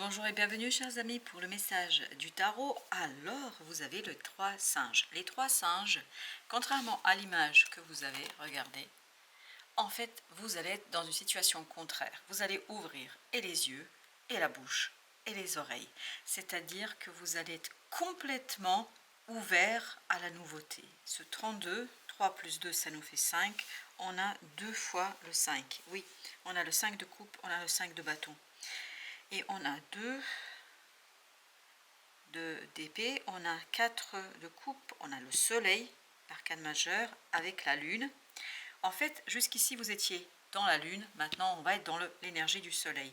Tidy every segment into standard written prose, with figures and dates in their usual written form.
Bonjour et bienvenue chers amis pour le message du tarot. Alors vous avez les trois singes. Les trois singes, contrairement à l'image que vous avez regardée, en fait vous allez être dans une situation contraire. Vous allez ouvrir et les yeux et la bouche et les oreilles. C'est-à-dire que vous allez être complètement ouvert à la nouveauté. Ce 32, 3 plus 2 ça nous fait 5. On a deux fois le 5. Oui, on a le 5 de coupe, on a le 5 de bâton. Et on a 2 d'épée, on a 4 de coupe, on a le soleil, l'arcane majeur, avec la lune. En fait, jusqu'ici, vous étiez dans la lune, maintenant on va être dans l'énergie du soleil.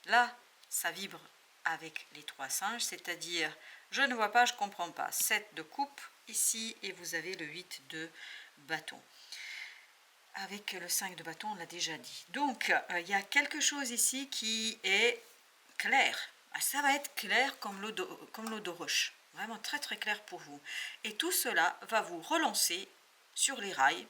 Là, ça vibre avec les trois singes, c'est-à-dire, je ne vois pas, je ne comprends pas. 7 de coupe ici, et vous avez le 8 de bâton. Avec le 5 de bâton, on l'a déjà dit. Donc, il y a quelque chose ici qui est clair. Ça va être clair comme l'eau de roche. Vraiment très très clair pour vous. Et tout cela va vous relancer sur les rails.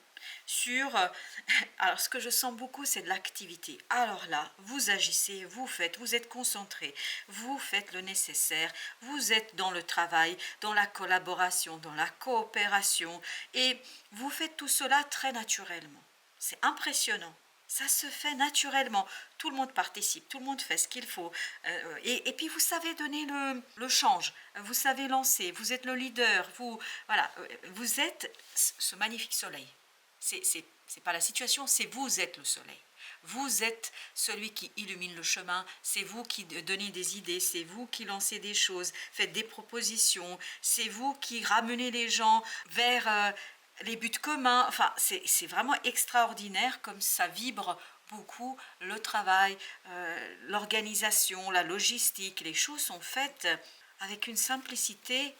Alors ce que je sens beaucoup, c'est de l'activité. Alors là, vous agissez, vous faites, vous êtes concentré, vous faites le nécessaire, vous êtes dans le travail, dans la collaboration, dans la coopération. Et vous faites tout cela très naturellement. C'est impressionnant. Ça se fait naturellement. Tout le monde participe, tout le monde fait ce qu'il faut. Et puis vous savez donner le change, vous savez lancer, vous êtes le leader, voilà, vous êtes ce magnifique soleil. C'est pas la situation, c'est vous êtes le soleil. Vous êtes celui qui illumine le chemin, c'est vous qui donnez des idées, c'est vous qui lancez des choses, faites des propositions, c'est vous qui ramenez les gens vers les buts communs. Enfin, c'est vraiment extraordinaire comme ça vibre beaucoup le travail, l'organisation, la logistique. Les choses sont faites avec une simplicité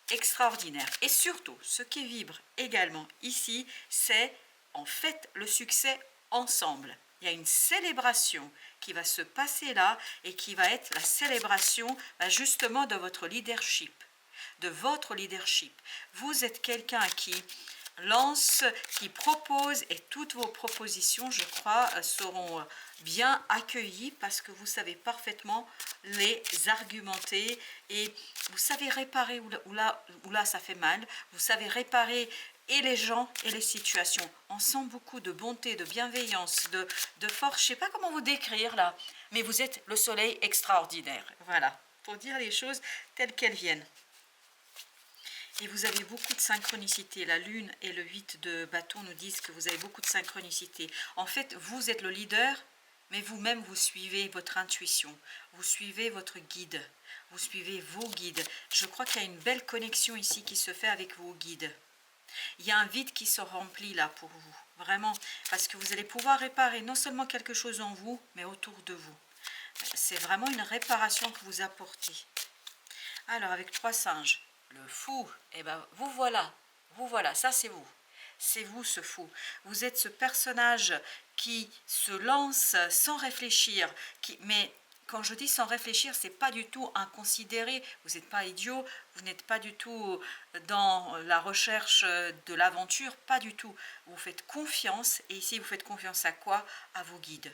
extraordinaire. Et surtout, ce qui vibre également ici, c'est en fait le succès ensemble. Il y a une célébration qui va se passer là et qui va être la célébration justement de votre leadership. De votre leadership. Vous êtes quelqu'un qui lance, qui propose, et toutes vos propositions, je crois, seront bien accueillies parce que vous savez parfaitement les argumenter et vous savez réparer où là ça fait mal, vous savez réparer et les gens et les situations. On sent beaucoup de bonté, de bienveillance, de force. Je ne sais pas comment vous décrire là, mais vous êtes le soleil extraordinaire. Voilà, pour dire les choses telles qu'elles viennent. Et vous avez beaucoup de synchronicité. La lune et le 8 de bâton nous disent que vous avez beaucoup de synchronicité. En fait, vous êtes le leader, mais vous-même, vous suivez votre intuition. Vous suivez votre guide. Vous suivez vos guides. Je crois qu'il y a une belle connexion ici qui se fait avec vos guides. Il y a un vide qui se remplit là pour vous. Vraiment, parce que vous allez pouvoir réparer non seulement quelque chose en vous, mais autour de vous. C'est vraiment une réparation que vous apportez. Alors, avec trois singes. Le fou, eh ben vous voilà, ça c'est vous ce fou. Vous êtes ce personnage qui se lance sans réfléchir, mais quand je dis sans réfléchir, c'est pas du tout inconsidéré, vous n'êtes pas idiot, vous n'êtes pas du tout dans la recherche de l'aventure, pas du tout. Vous faites confiance, et ici vous faites confiance à quoi? À vos guides.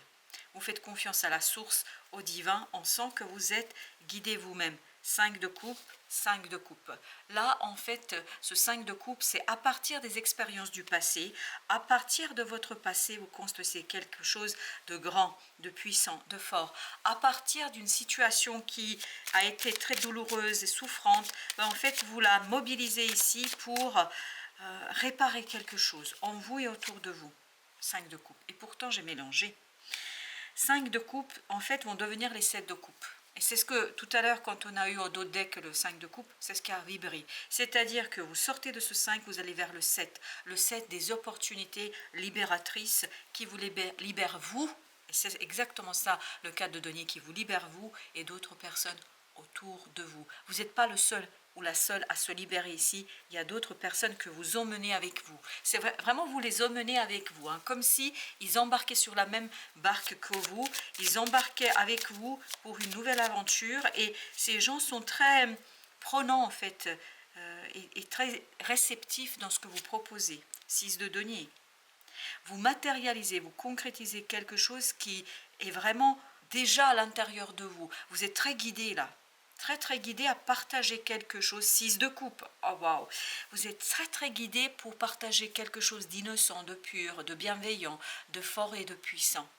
Vous faites confiance à la source, au divin, on sent que vous êtes guidé vous-même. 5 de coupe, 5 de coupe. Là, en fait, ce 5 de coupe, c'est à partir des expériences du passé, à partir de votre passé, vous construisez quelque chose de grand, de puissant, de fort. À partir d'une situation qui a été très douloureuse et souffrante, en fait, vous la mobilisez ici pour réparer quelque chose en vous et autour de vous. 5 de coupe. Et pourtant, j'ai mélangé. 5 de coupe, en fait, vont devenir les 7 de coupe. Et c'est ce que, tout à l'heure, quand on a eu au dos de deck le 5 de coupe, c'est ce qui a vibré. C'est-à-dire que vous sortez de ce 5, vous allez vers le 7. Le 7 des opportunités libératrices qui vous libèrent vous. Et c'est exactement ça, le cas de Denier, qui vous libère vous et d'autres personnes autour de vous. Vous n'êtes pas le seul ou la seule à se libérer ici, il y a d'autres personnes que vous emmenez avec vous. C'est vraiment vous les emmenez avec vous, hein, comme si ils embarquaient sur la même barque que vous, ils embarquaient avec vous pour une nouvelle aventure et ces gens sont très prenants en fait et très réceptifs dans ce que vous proposez. 6 de denier. Vous matérialisez, vous concrétisez quelque chose qui est vraiment déjà à l'intérieur de vous. Vous êtes très guidé là. Très très guidé à partager quelque chose. 6 de coupe. Oh waouh. Vous êtes très très guidé pour partager quelque chose d'innocent, de pur, de bienveillant, de fort et de puissant.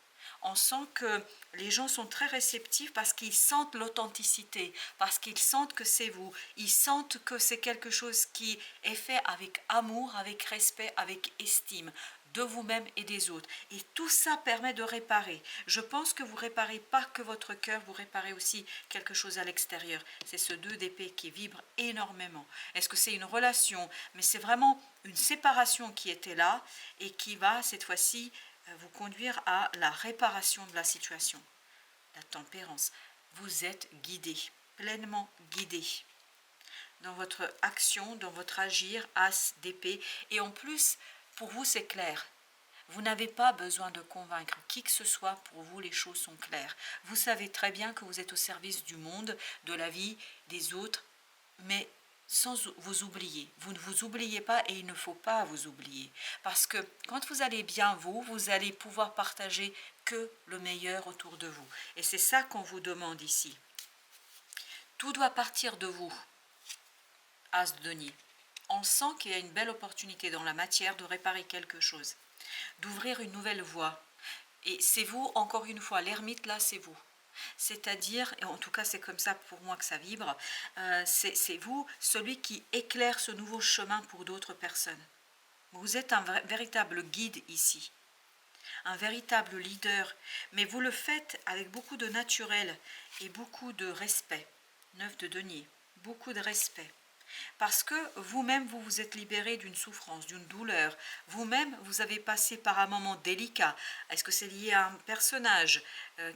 On sent que les gens sont très réceptifs parce qu'ils sentent l'authenticité, parce qu'ils sentent que c'est vous, ils sentent que c'est quelque chose qui est fait avec amour, avec respect, avec estime de vous-même et des autres. Et tout ça permet de réparer. Je pense que vous réparez pas que votre cœur, vous réparez aussi quelque chose à l'extérieur. C'est ce 2 d'épée qui vibre énormément. Est-ce que c'est une relation? Mais c'est vraiment une séparation qui était là et qui va cette fois-ci vous conduire à la réparation de la situation. La tempérance. Vous êtes guidé, pleinement guidé dans votre action, dans votre agir, as d'épée. Et en plus, pour vous, c'est clair. Vous n'avez pas besoin de convaincre qui que ce soit, pour vous, les choses sont claires. Vous savez très bien que vous êtes au service du monde, de la vie, des autres, mais sans vous oublier. Vous ne vous oubliez pas et il ne faut pas vous oublier. Parce que quand vous allez bien, vous allez pouvoir partager que le meilleur autour de vous. Et c'est ça qu'on vous demande ici. Tout doit partir de vous, As de denier. On sent qu'il y a une belle opportunité dans la matière de réparer quelque chose, d'ouvrir une nouvelle voie. Et c'est vous, encore une fois, l'ermite là, c'est vous. C'est-à-dire, et en tout cas c'est comme ça pour moi que ça vibre, c'est vous, celui qui éclaire ce nouveau chemin pour d'autres personnes. Vous êtes un véritable guide ici, un véritable leader, mais vous le faites avec beaucoup de naturel et beaucoup de respect. 9 de denier, beaucoup de respect. Parce que vous-même, vous vous êtes libéré d'une souffrance, d'une douleur. Vous-même, vous avez passé par un moment délicat. Est-ce que c'est lié à un personnage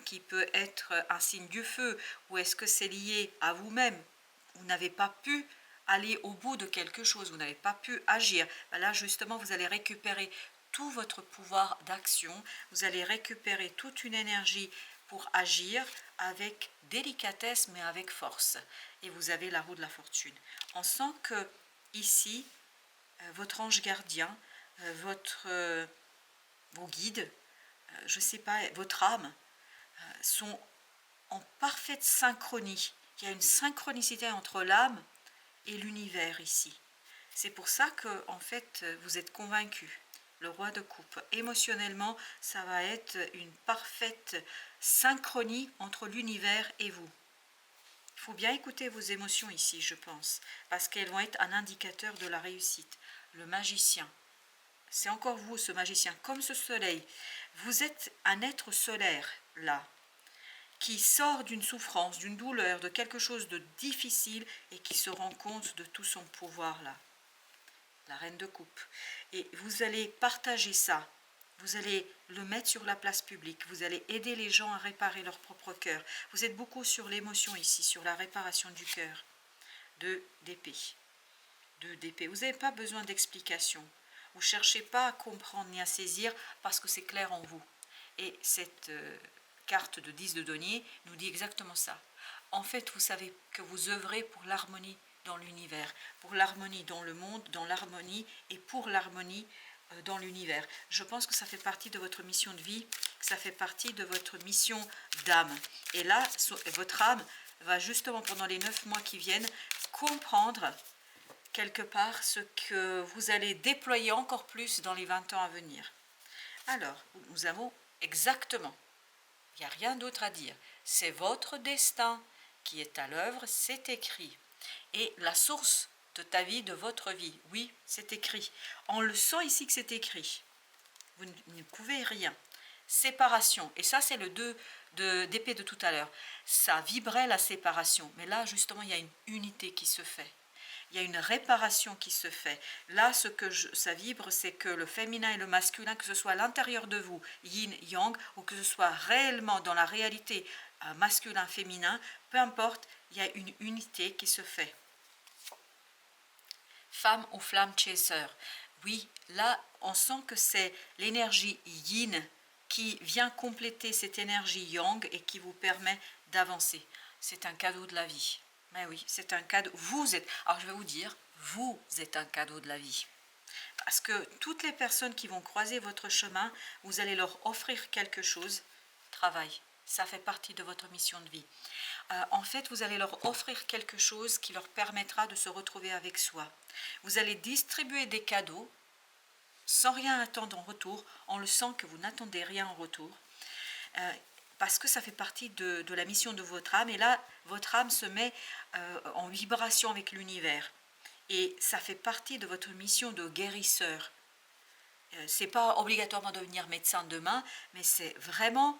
qui peut être un signe du feu? Ou est-ce que c'est lié à vous-même? Vous n'avez pas pu aller au bout de quelque chose, vous n'avez pas pu agir. Là, justement, vous allez récupérer tout votre pouvoir d'action. Vous allez récupérer toute une énergie pour agir avec délicatesse mais avec force. Et vous avez la roue de la fortune. On sent que ici, votre ange gardien, vos guides, je ne sais pas, votre âme, sont en parfaite synchronie. Il y a une synchronicité entre l'âme et l'univers ici. C'est pour ça que, en fait, vous êtes convaincu. Le roi de coupe. Émotionnellement, ça va être une parfaite synchronie entre l'univers et vous. Il faut bien écouter vos émotions ici, je pense, parce qu'elles vont être un indicateur de la réussite. Le magicien, c'est encore vous, ce magicien, comme ce soleil. Vous êtes un être solaire, là, qui sort d'une souffrance, d'une douleur, de quelque chose de difficile et qui se rend compte de tout son pouvoir, là. La reine de coupe. Et vous allez partager ça. Vous allez le mettre sur la place publique. Vous allez aider les gens à réparer leur propre cœur. Vous êtes beaucoup sur l'émotion ici, sur la réparation du cœur. 2 d'épée. 2 d'épée. Vous n'avez pas besoin d'explication. Vous ne cherchez pas à comprendre ni à saisir parce que c'est clair en vous. Et cette carte de 10 de denier nous dit exactement ça. En fait, vous savez que vous œuvrez pour l'harmonie dans l'univers, pour l'harmonie dans le monde, dans l'harmonie et pour l'harmonie dans l'univers. Je pense que ça fait partie de votre mission de vie, que ça fait partie de votre mission d'âme. Et là, votre âme va justement pendant les 9 mois qui viennent comprendre quelque part ce que vous allez déployer encore plus dans les 20 ans à venir. Alors, nous avons exactement, il n'y a rien d'autre à dire, c'est votre destin qui est à l'œuvre, c'est écrit. Et la source de ta vie, de votre vie, oui, c'est écrit. On le sent ici que c'est écrit. Vous ne pouvez rien. Séparation, et ça c'est le 2 d'épée de tout à l'heure. Ça vibrait la séparation, mais là justement il y a une unité qui se fait. Il y a une réparation qui se fait. Là, ça vibre, c'est que le féminin et le masculin, que ce soit à l'intérieur de vous, yin, yang, ou que ce soit réellement dans la réalité masculin, féminin, peu importe, il y a une unité qui se fait. Femme ou flamme chaser. Oui, là, on sent que c'est l'énergie yin qui vient compléter cette énergie yang et qui vous permet d'avancer. C'est un cadeau de la vie. Mais oui, c'est un cadeau. Vous êtes, alors je vais vous dire, vous êtes un cadeau de la vie. Parce que toutes les personnes qui vont croiser votre chemin, vous allez leur offrir quelque chose. Travail, Ça fait partie de votre mission de vie. En fait, vous allez leur offrir quelque chose qui leur permettra de se retrouver avec soi. Vous allez distribuer des cadeaux sans rien attendre en retour. On le sent que vous n'attendez rien en retour. Parce que ça fait partie de la mission de votre âme. Et là, votre âme se met en vibration avec l'univers. Et ça fait partie de votre mission de guérisseur. C'est pas obligatoirement devenir médecin demain, mais c'est vraiment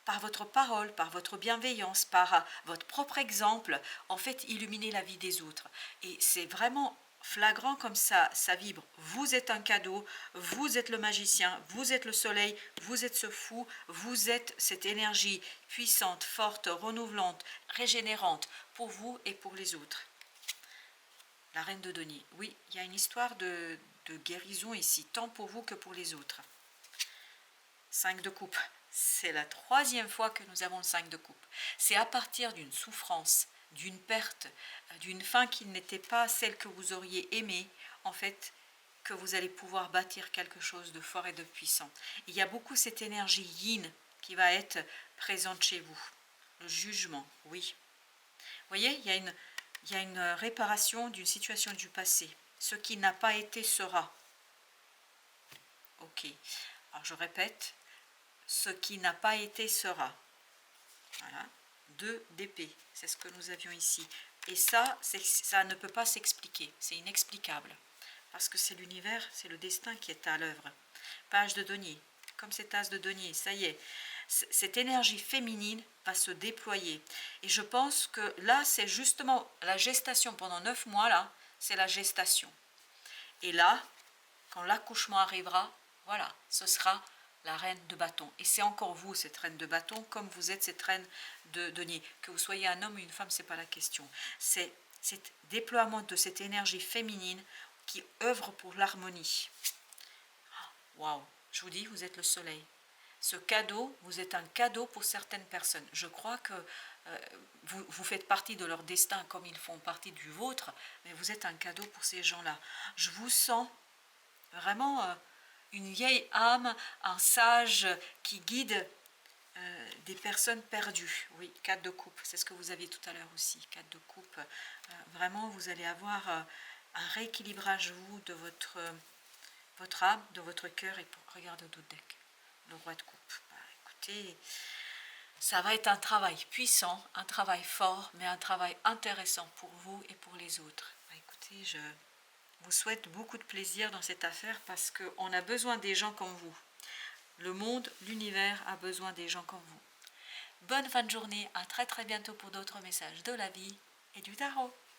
par votre parole, par votre bienveillance, par votre propre exemple, en fait, illuminer la vie des autres. Et c'est vraiment flagrant comme ça vibre. Vous êtes un cadeau, vous êtes le magicien, vous êtes le soleil, vous êtes ce fou, vous êtes cette énergie puissante, forte, renouvelante, régénérante pour vous et pour les autres. La reine de denier. Oui, il y a une histoire de guérison ici, tant pour vous que pour les autres. 5 de coupe. C'est la 3e fois que nous avons le 5 de coupe. C'est à partir d'une souffrance, d'une perte, d'une fin qui n'était pas celle que vous auriez aimée, en fait, que vous allez pouvoir bâtir quelque chose de fort et de puissant. Il y a beaucoup cette énergie yin qui va être présente chez vous. Le jugement, oui. Vous voyez, il y a une réparation d'une situation du passé. Ce qui n'a pas été sera. Ok. Alors je répète. Ce qui n'a pas été sera. Voilà. 2 d'épée, c'est ce que nous avions ici. Et ça ne peut pas s'expliquer, c'est inexplicable. Parce que c'est l'univers, c'est le destin qui est à l'œuvre. Page de denier, comme cet as de denier, ça y est. Cette énergie féminine va se déployer. Et je pense que là, c'est justement la gestation pendant 9 mois, là, c'est la gestation. Et là, quand l'accouchement arrivera, voilà, ce sera la reine de bâton. Et c'est encore vous, cette reine de bâton, comme vous êtes cette reine de denier. Que vous soyez un homme ou une femme, ce n'est pas la question. C'est cet déploiement de cette énergie féminine qui œuvre pour l'harmonie. Waouh, je vous dis, vous êtes le soleil. Ce cadeau, vous êtes un cadeau pour certaines personnes. Je crois que vous faites partie de leur destin comme ils font partie du vôtre, mais vous êtes un cadeau pour ces gens-là. Je vous sens vraiment une vieille âme, un sage qui guide des personnes perdues. Oui, 4 de coupe, c'est ce que vous aviez tout à l'heure aussi. 4 de coupe, vraiment vous allez avoir un rééquilibrage vous de votre âme, de votre cœur. Et regardez d'autres decks, le roi de coupe. Bah, écoutez, ça va être un travail puissant, un travail fort, mais un travail intéressant pour vous et pour les autres. Bah, écoutez, je vous souhaite beaucoup de plaisir dans cette affaire parce qu'on a besoin des gens comme vous. Le monde, l'univers a besoin des gens comme vous. Bonne fin de journée, à très très bientôt pour d'autres messages de la vie et du tarot.